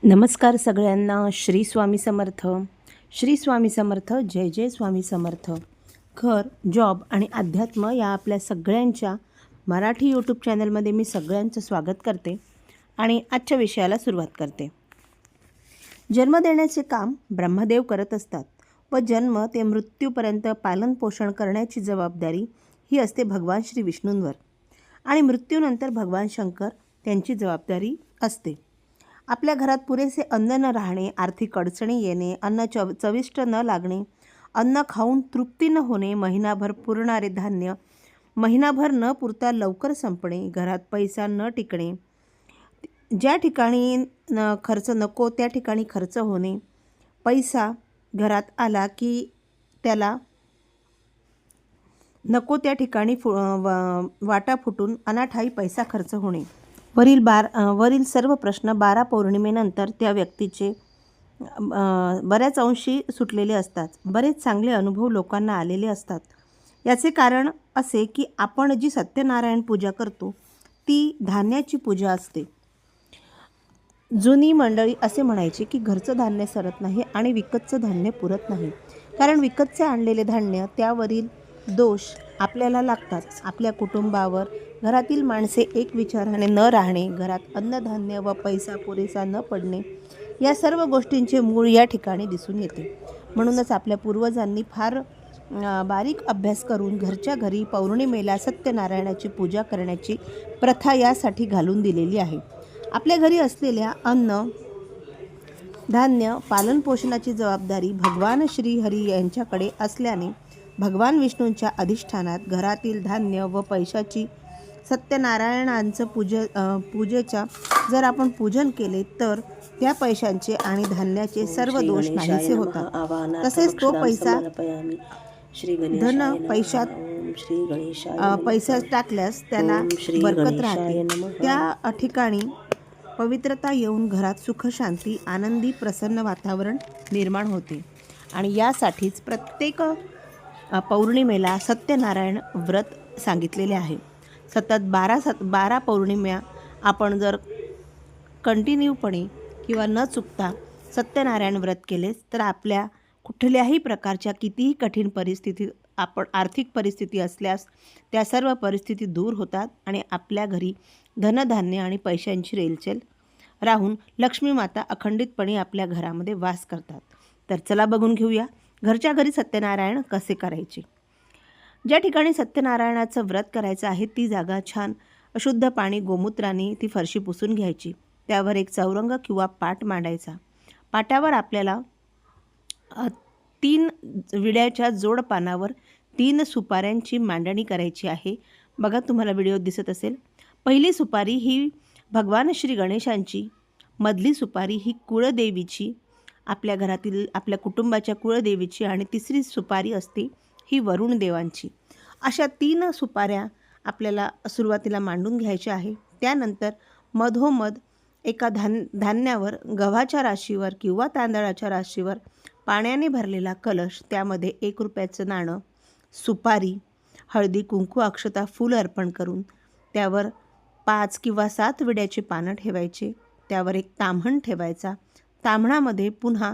नमस्कार सगळ्यांना. श्री स्वामी समर्थ. श्री स्वामी समर्थ. जय जय स्वामी समर्थ. घर, जॉब आणि अध्यात्म या आपल्या सगळ्यांच्या मराठी यूट्यूब चॅनलमध्ये मी सगळ्यांचं स्वागत करते आणि आजच्या विषयाला सुरुवात करते. जन्म देण्याचे काम ब्रह्मदेव करत असतात व जन्म ते मृत्यूपर्यंत पालनपोषण करण्याची जबाबदारी ही असते भगवान श्री विष्णूंवर आणि मृत्यूनंतर भगवान शंकर त्यांची जबाबदारी असते. आपल्या घरात पुरेसे अन्न न राहणे, आर्थिक अडचणी येणे, अन्न चविष्ट न लागणे, अन्न खाऊन तृप्ती न होणे, महिनाभर पुरणारे धान्य महिनाभर न पुरता लवकर संपणे, घरात पैसा न टिकणे, ज्या ठिकाणी खर्च नको त्या ठिकाणी खर्च होणे, पैसा घरात आला की त्याला नको त्या ठिकाणी वाटा फुटून अनाठायी पैसा खर्च होणे, वरील सर्व प्रश्न 12 पौर्णिमेनंतर त्या व्यक्तीचे बऱ्याच अंशी सुटलेले असतात. बरेच चांगले अनुभव लोकांना आलेले असतात. याचे कारण असे की आपण जी सत्यनारायण पूजा करतो ती धान्याची पूजा असते. जुनी मंडळी असे म्हणायचे की घरचं धान्य सरत नाही आणि विकतचं धान्य पुरत नाही, कारण विकतचे आणलेले धान्य त्यावरील दोष आपल्याला लागतात. आपल्या कुटुंबावर घरातील माणसे एक विचाराने न राहणे, घरात अन्नधान्य व पैसा पुरेसा न पडणे या सर्व गोष्टींचे मूळ या ठिकाणी दिसून येते. म्हणूनच आपल्या पूर्वजांनी फार बारीक अभ्यास करून घरच्या घरी पौर्णिमेला सत्यनारायणाची पूजा करण्याची प्रथा यासाठी घालून दिलेली आहे. आपल्या घरी असलेल्या अन्न धान्य पालनपोषणाची जबाबदारी भगवान श्रीहरी यांच्याकडे असल्याने भगवान विष्णूंच्या अधिष्ठानात घरातील धान्य व पैशाची सत्यनारायणांचं पूजेचा जर आपण पूजन केले तर त्या पैशांचे आणि धान्याचे सर्व दोष नाहीसे होतात. तसेच तो पैसा पैशात टाकल्यास त्याला बरकत राहते. त्या ठिकाणी पवित्रता येऊन घरात सुख शांती आनंदी प्रसन्न वातावरण निर्माण होते. आणि यासाठीच प्रत्येक पौर्णिमेला सत्यनारायण व्रत सांगितलेले आहे. सतत 12 पौर्णिमा आपण जर कंटिन्यूपणे किंवा न चुकता सत्यनारायण व्रत केले तर आपल्या कुठल्याही प्रकारच्या कितीही कठीण परिस्थितीत आपण आर्थिक परिस्थिती असल्यास त्या सर्व परिस्थिती दूर होतात आणि आपल्या घरी धनधान्य आणि पैशांची रेलचेल राहून लक्ष्मी माता अखंडितपणे आपल्या घरामध्ये वास करतात. तर चला बघून घेऊया घरच्या घरी सत्यनारायण कसे करायचे. ज्या ठिकाणी सत्यनारायणाचं व्रत करायचं आहे ती जागा छान अशुद्ध पाणी गोमूत्राने ती फरशी पुसून घ्यायची. त्यावर एक चौरंग किंवा पाट मांडायचा. पाटावर आपल्याला 3 विड्याच्या जोड पानावर 3 सुपाऱ्यांची मांडणी करायची आहे. बघा तुम्हाला व्हिडिओ दिसत असेल. पहिली सुपारी ही भगवान श्री गणेशांची, मधली सुपारी ही कुळदेवीची, आपल्या घरातील आपल्या कुटुंबाच्या कुळदेवीची आणि तिसरी सुपारी असते ही वरुण देवांची. अशा 3 सुपाऱ्या आपल्याला सुरुवातीला मांडून घ्यायच्या आहे. त्यानंतर मधोमध एका धान्यावर गव्हाच्या राशीवर किंवा तांदळाच्या राशीवर पाण्याने भरलेला कलश, त्यामध्ये 1 रुपयाचं नाणं, सुपारी, हळदी कुंकू अक्षता फूल अर्पण करून त्यावर 5 किंवा 7 विड्याचे पानं ठेवायचे. त्यावर एक ताम्हण ठेवायचा. ताम्हणामध्ये पुन्हा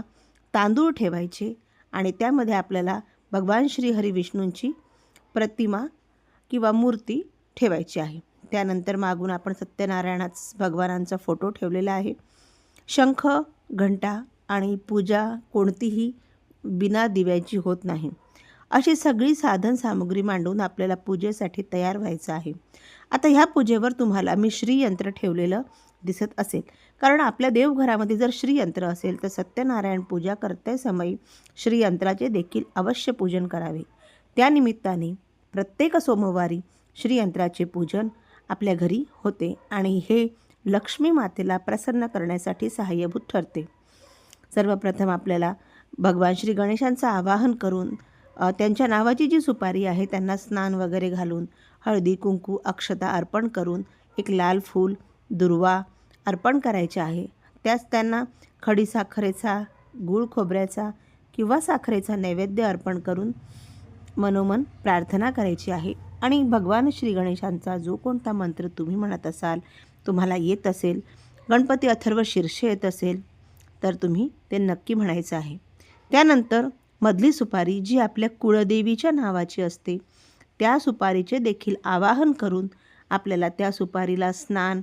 तांदूळ ठेवायचे आणि त्यामध्ये आपल्याला भगवान श्री हरी विष्णूंची प्रतिमा किंवा मूर्ती ठेवायची आहे. त्यानंतर मागून आपण सत्यनारायणाच भगवानांचा फोटो ठेवलेला आहे. शंख, घंटा आणि पूजा कोणतीही बिना दिव्याची होत नाही. अशी सगळी साधन सामुग्री मांडून आपल्याला पूजेसाठी तयार व्हायचं आहे. आता ह्या पूजेवर तुम्हाला मी श्रीयंत्र ठेवलेलं दिसत असेल, कारण आपल्या देवघरामध्ये जर श्रीयंत्र असेल तर सत्यनारायण पूजा करते समयी श्रीयंत्राचे देखील अवश्य पूजन करावे. त्यानिमित्ताने प्रत्येक सोमवारी श्रीयंत्राचे पूजन आपल्या घरी होते आणि हे लक्ष्मी मातेला प्रसन्न करण्यासाठी सहाय्यभूत ठरते. सर्वप्रथम आपल्याला भगवान श्री गणेशांचं आवाहन करून त्यांच्या नावाची जी सुपारी आहे त्यांना स्नान वगैरे घालून हळदी कुंकू अक्षता अर्पण करून एक लाल फूल दुर्वा अर्पण करायचे आहे. त्याच त्यांना खडी साखरेचा, गूळ खोबऱ्याचा किंवा साखरेचा नैवेद्य अर्पण करून मनोमन प्रार्थना करायची आहे. आणि भगवान श्री गणेशांचा जो कोणता मंत्र तुम्ही म्हणत असाल, तुम्हाला येत असेल, गणपती अथर्व शीर्ष येत असेल तर तुम्ही ते नक्की म्हणायचं आहे. त्यानंतर मधली सुपारी जी आपल्या कुळदेवीच्या नावाची असते, त्या सुपारीचे देखील आवाहन करून आपल्याला त्या सुपारीला स्नान,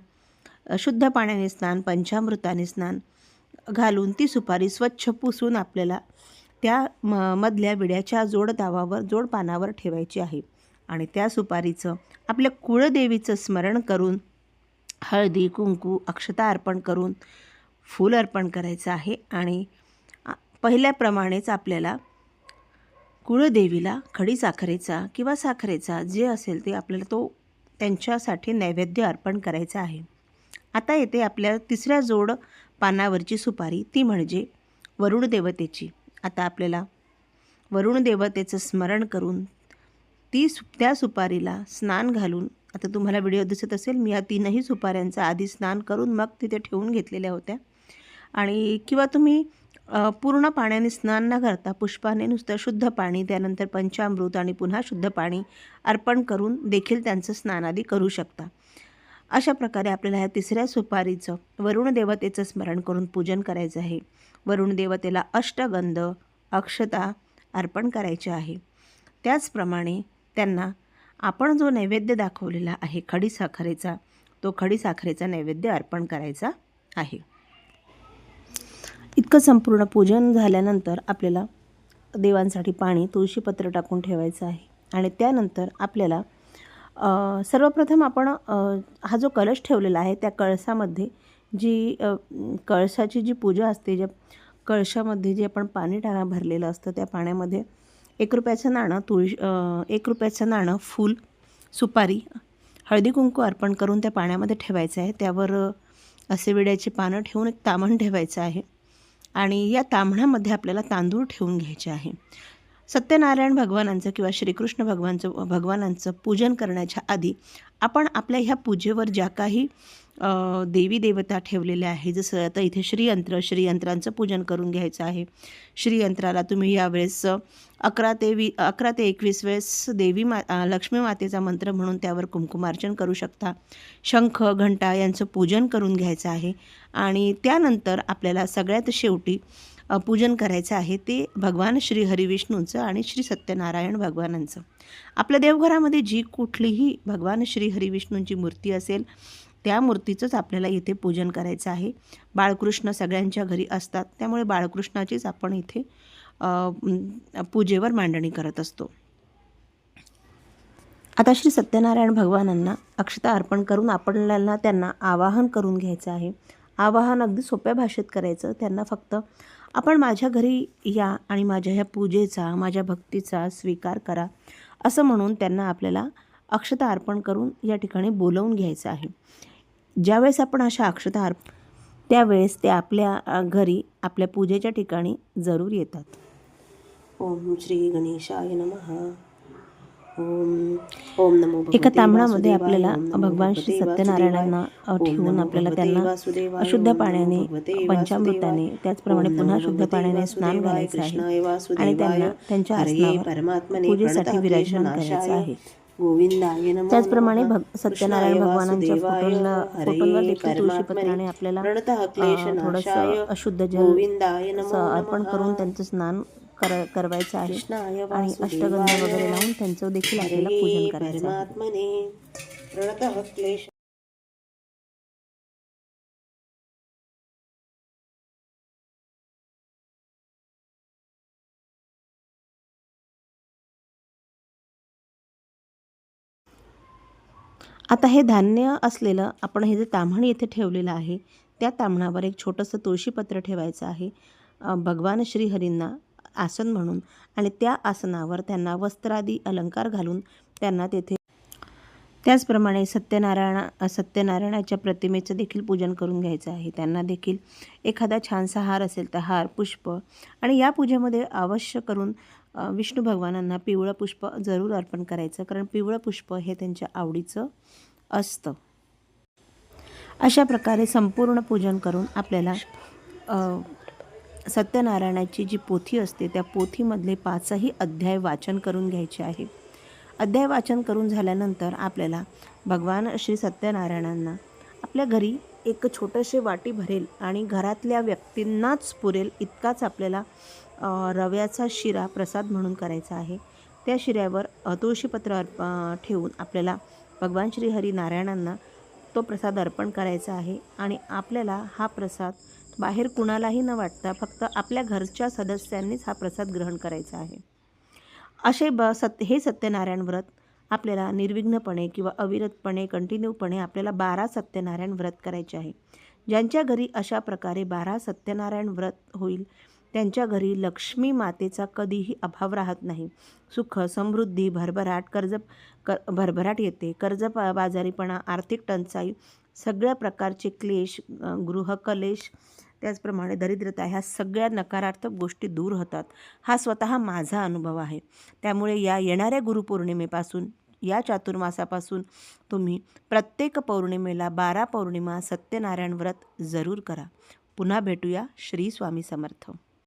शुद्ध पाण्याने स्नान, पंचामृताने स्नान घालून ती सुपारी स्वच्छ पुसून आपल्याला त्या मधल्या विड्याच्या जोड पानावर ठेवायची आहे. आणि त्या सुपारीचं आपल्या कुळदेवीचं स्मरण करून हळदी, कुंकू, अक्षता अर्पण करून फूल अर्पण करायचं आहे. आणि पहिल्याप्रमाणेच आपल्याला कुळदेवीला खडीसाखरेचा किंवा साखरेचा जे असेल ते आपल्याला तो त्यांच्यासाठी नैवेद्य अर्पण करायचा आहे. आता येते आपल्या तिसऱ्या जोड पानावरची सुपारी, ती म्हणजे वरुण देवतेची. आता आपल्याला वरुण देवतेचं स्मरण करून त्या सुपारीला स्नान घालून, आता तुम्हाला व्हिडिओ दिसत असेल, मी या 3ही सुपाऱ्यांचं आधी स्नान करून मग तिथे ठेवून घेतलेल्या होत्या. आणि किंवा तुम्ही पूर्ण पाण्याने स्नान न करता पुष्पाने नुसतं शुद्ध पाणी, त्यानंतर पंचामृत आणि पुन्हा शुद्ध पाणी अर्पण करून देखील त्यांचं स्नानादी करू शकता. अशा प्रकारे आपल्याला ह्या तिसऱ्या सुपारीचं वरुण देवतेचं स्मरण करून पूजन करायचं आहे. वरुण देवतेला अष्टगंध, अक्षता अर्पण करायचे आहे. त्याचप्रमाणे त्यांना आपण जो नैवेद्य दाखवलेला आहे खडीसाखरेचा, तो खडीसाखरेचा नैवेद्य अर्पण करायचा आहे. इतकं संपूर्ण पूजन झाल्यानंतर आपल्याला देवांसाठी पाणी, तुळशीपत्र टाकून ठेवायचं आहे. आणि त्यानंतर आपल्याला सर्वप्रथम आपण हा जो कलश ठेवलेला आहे त्या कळसामध्ये जी कळसाची जी पूजा असते, ज्या कळशामध्ये जे आपण पाणी भरलेलं असतं त्या पाण्यामध्ये 1 रुपयाचं नाणं, 1 रुपयाचं नाणं, फूल, सुपारी, हळदी कुंकू अर्पण करून त्या पाण्यामध्ये ठेवायचं आहे. त्यावर असे विड्याची पानं ठेवून एक ताम्हण ठेवायचं आहे. आणि या ताम्हणामध्ये आपल्याला तांदूळ ठेवून घ्यायचे आहे. सत्यनारायण भगवानांचं किंवा श्रीकृष्ण भगवानांचं पूजन करण्याच्या आधी आपण आपल्या ह्या पूजेवर ज्या काही देवी देवता ठेवलेल्या आहे, जसं आता इथे श्रीयंत्रांचं पूजन करून घ्यायचं आहे. श्रीयंत्राला तुम्ही यावेळेस 11 ते 21 वेळेस लक्ष्मी मातेचा मंत्र म्हणून त्यावर कुंकुमार्चन करू शकता. शंख, घंटा यांचं पूजन करून घ्यायचं आहे. आणि त्यानंतर आपल्याला सगळ्यात शेवटी पूजन करायचं आहे ते भगवान श्री हरिविष्णूंचं आणि श्री सत्यनारायण भगवानांचं. आपल्या देवघरामध्ये जी कुठलीही भगवान श्री हरिविष्णूंची मूर्ती असेल त्या मूर्तीचंच आपल्याला इथे पूजन करायचं आहे. बाळकृष्ण सगळ्यांच्या घरी असतात, त्यामुळे बाळकृष्णाचीच आपण इथे पूजेवर मांडणी करत असतो. आता श्री सत्यनारायण भगवानांना अक्षता अर्पण करून आपल्याला त्यांना आवाहन करून घ्यायचं आहे. आवाहन अगदी सोप्या भाषेत करायचं. त्यांना फक्त आपण माझ्या घरी या आणि माझ्या ह्या पूजेचा, माझ्या भक्तीचा स्वीकार करा असं म्हणून त्यांना आपल्याला अक्षता अर्पण करून या ठिकाणी बोलवून घ्यायचं आहे. ज्यावेळेस आपण अशा अक्षता त्यावेळेस ते आपल्या घरी, आपल्या पूजेच्या ठिकाणी जरूर येतात. ओम श्री गणेशाय नमः. ओम नमो. एका तांबणामध्ये आपल्याला भगवान श्री सत्यनारायणांना ठेवून आपल्याला त्यांना शुद्ध पाण्याने, पंचामृताने, त्याचप्रमाणे पुन्हा शुद्ध पाण्याने स्नान घालायचं आहे. आणि त्यांना त्यांच्या आसनावर पूजेसाठी विराजमान करायचं आहे. त्याचप्रमाणे सत्यनारायण भगवानांच्या फोटोंवर देखील तुळशीपत्राने आपल्याला थोडंसं अशुद्ध जल अर्पण करून त्यांचं स्नान करवायचं आहे. आणि अष्टगंध वगैरे लावून त्यांचं देखील आपल्याला पूजन करायचं आहे. आता हे धान्य असलेलं आपण हे जे ताम्हण इथे ठेवलेलं आहे त्या ताम्हणावर एक छोटंसं तुळशीपत्र ठेवायचं आहे भगवान श्रीहरींना आसन म्हणून. आणि त्या आसनावर त्यांना वस्त्रादी अलंकार घालून त्यांना तेथे, त्याचप्रमाणे सत्यनारायणाच्या प्रतिमेचं देखील पूजन करून घ्यायचं आहे. त्यांना देखील एखादा छानसा हार असेल तर हार, पुष्प, आणि या पूजेमध्ये अवश्य करून विष्णू भगवानांना पिवळं पुष्प जरूर अर्पण करायचं, कारण पिवळं पुष्प हे त्यांच्या आवडीचं असतं. अशा प्रकारे संपूर्ण पूजन करून आपल्याला सत्यनारायणाची जी पोथी असते त्या पोथीमधले 5ही अध्याय वाचन करून घ्यायचे आहे. अध्याय वाचन करून झाल्यानंतर आपल्याला भगवान श्री सत्यनारायणांना आपल्या घरी एक छोटेसे वाटी भरेल आणि घरातल्या व्यक्तींनाच पुरेल इतकाच आपल्याला रव्याचा शिरा प्रसाद म्हणून करायचा आहे. त्या शिऱ्यावर तुळशीपत्र ठेवून आपल्याला भगवान श्री हरिनारायणांना तो प्रसाद अर्पण करायचा आहे आणि आपल्याला हा प्रसाद बाहेर कुणालाही न वाटता फक्त आपल्या घरच्या सदस्यांनीच हा प्रसाद ग्रहण करायचा आहे. असे हे सत्यनारायण व्रत आपल्याला निर्विघ्नपणे किंवा अविरतपणे कंटिन्यूपणे आपल्याला 12 सत्यनारायण व्रत करायचे आहे. ज्यांच्या घरी अशा प्रकारे 12 सत्यनारायण व्रत होईल त्यांच्या घरी लक्ष्मी मातेचा कधीही अभाव राहत नाही. सुख, समृद्धी, भरभराट येते. बाजारीपणा, आर्थिक टंचाई, सगळ्या प्रकारचे क्लेश, गृहकलेश, त्याचप्रमाणे दरिद्रता ह्या सगळ्या नकारात्मक गोष्टी दूर होतात. हा स्वतः माझा अनुभव आहे. त्यामुळे या येणाऱ्या गुरुपौर्णिमेपासून, या चातुर्मासापासून तुम्ही प्रत्येक पौर्णिमेला 12 पौर्णिमा सत्यनारायण व्रत जरूर करा. पुन्हा भेटूया. श्री स्वामी समर्थ.